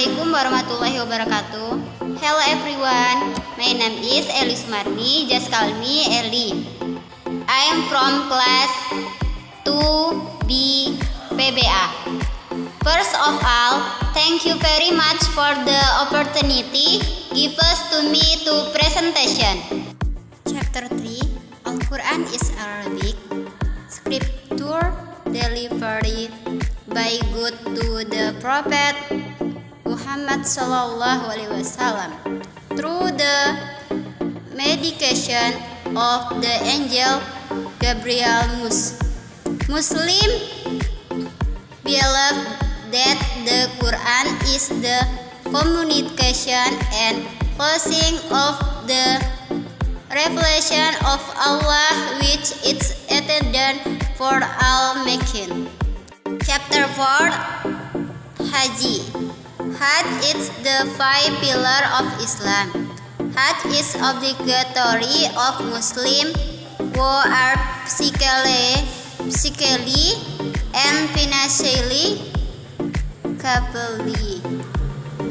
Assalamualaikum warahmatullahi wabarakatuh. Hello everyone, my name is Eli Sumarni, just call me Eli. I am from class 2B PBA. First of all, thank you very much for the opportunity given to me to presentation. Chapter 3, Al-Quran is Arabic scripture delivered by God to the Prophet Muhammad Sallallahu Alaihi Wasallam through the medication of the angel Gabriel. Muslim believe that the Quran is the communication and closing of the revelation of Allah, which is intended for all making. Chapter 4, Haji. Hajj is the 5 pillar of Islam. Hajj is obligatory of Muslim who are physically and financially capable.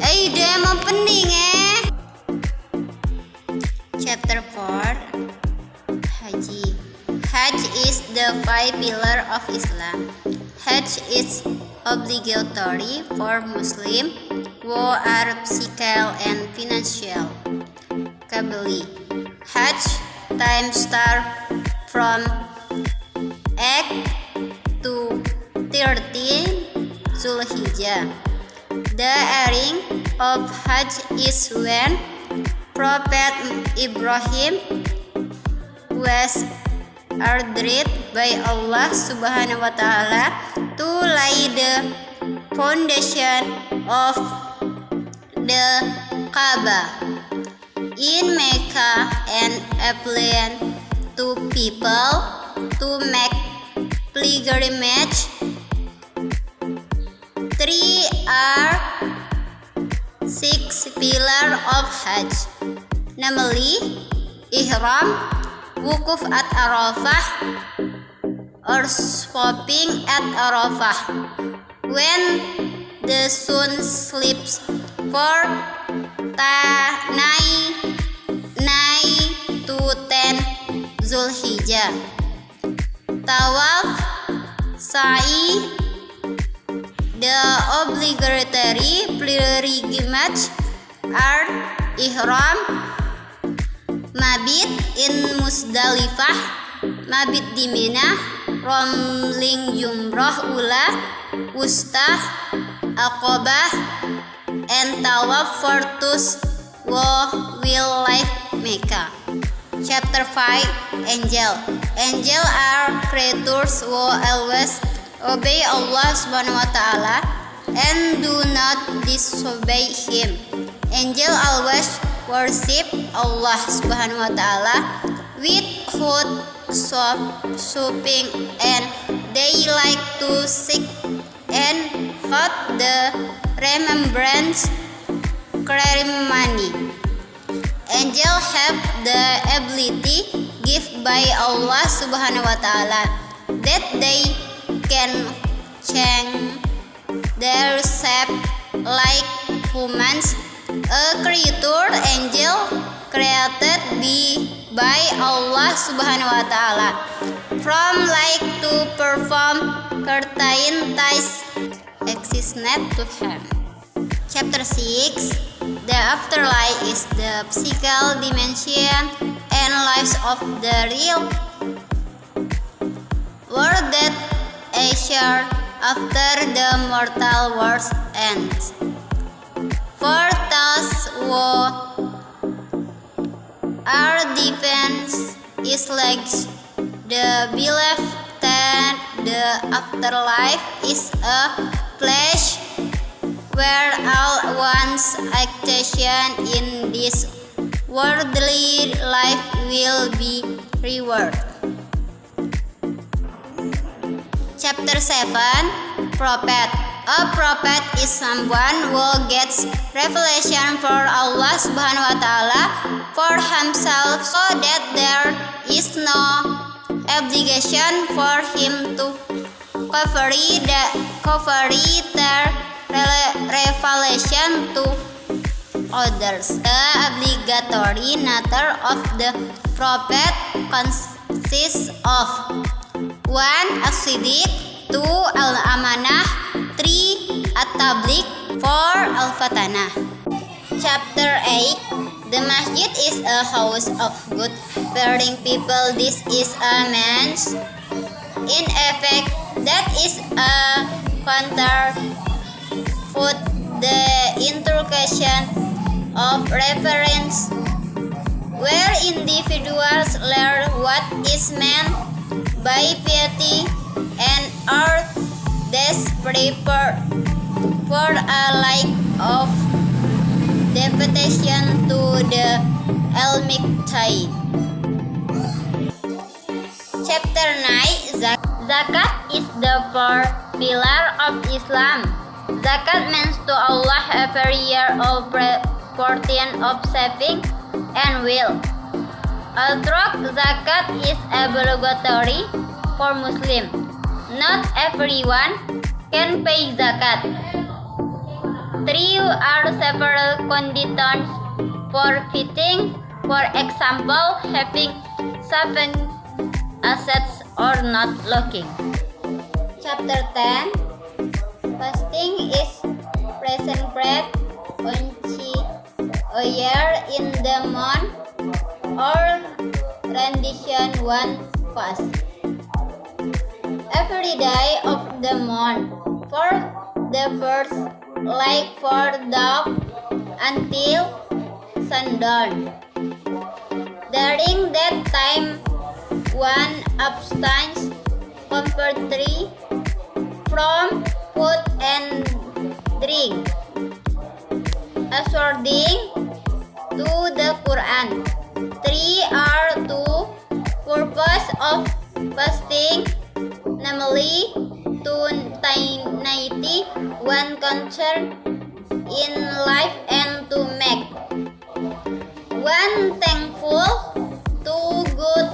Ide mau penting Chapter 4, Haji. Hajj is the 5 pillar of Islam. Hajj is obligatory for Muslim who are physical and financial capable. Hajj time start from 8 to 13 Zulhijjah. The airing of Hajj is when Prophet Ibrahim was ordered by Allah Subhanahu wa Ta'ala to lay the foundation of the Kaaba in Mecca and appealed to people to make pilgrimage. 3 are 6 pillars of Hajj, namely Ihram, Wukuf at Arafah, or stopping at Arafah when the sun sleeps for 9 to 10 Zulhijjah. Tawaf, Sa'i, the obligatory pilgrimage are Ihram, Mabit in Musdalifah, Mabit di Mina, Romling Jumrah Ula, Wusta, Aqabah, and Tawaf Fortus will like Mecca. Chapter 5, Angel. Angel are creatures who always obey Allah Subhanahu wa Ta'ala and do not disobey Him. Angel always worship Allah Subhanahu wa Ta'ala without shopping, and they like to seek and hold the remembrance ceremony. Angels have the ability given by Allah Subhanahu wa Ta'ala that they can change their shape like humans. A creature angel created by Allah Subhanahu wa Ta'ala from like to perform certain tasks existent to him. Chapter 6, the afterlife is the physical dimension and lives of the real world that assure after the mortal world ends. For those who are defense is like the belief that the afterlife is a place where all one's action in this worldly life will be rewarded. Chapter 7, Prophet. A prophet is someone who gets revelation for Allah Subhanahu wa Ta'ala for himself, so that there is no obligation for him to cover their revelation to others. The obligatory nature of the prophet consists of 1. As-Siddiq, 2. Al-Amanah, 3. At-Tabligh, 4. Al-Fatanah. Chapter 8. The masjid is a house of good bearing people. This is a means, in effect, that is a counter for the inculcation of reverence, where individuals learn what is meant by piety and are thus prepared for a life of devotion to the Almighty. Chapter 9. Zakat is the fourth pillar of Islam. Zakat means to Allah every year all portion of saving and will. Although zakat is obligatory for Muslims, not everyone can pay zakat. 3 are several conditions for fitting, for example, having saving assets or not looking. Chapter 10. Fasting is present bread once a year in the month or rendition one fast every day of the month for the first, like for dawn until sundown. During that time, one abstains completely from food and drink, according to the Quran. 3 are two purposes of fasting, namely to unity one concern in life and to make one thankful to good.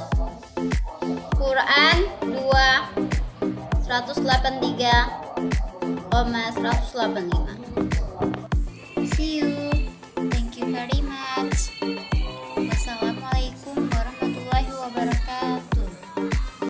Quran 2:183,185. See you.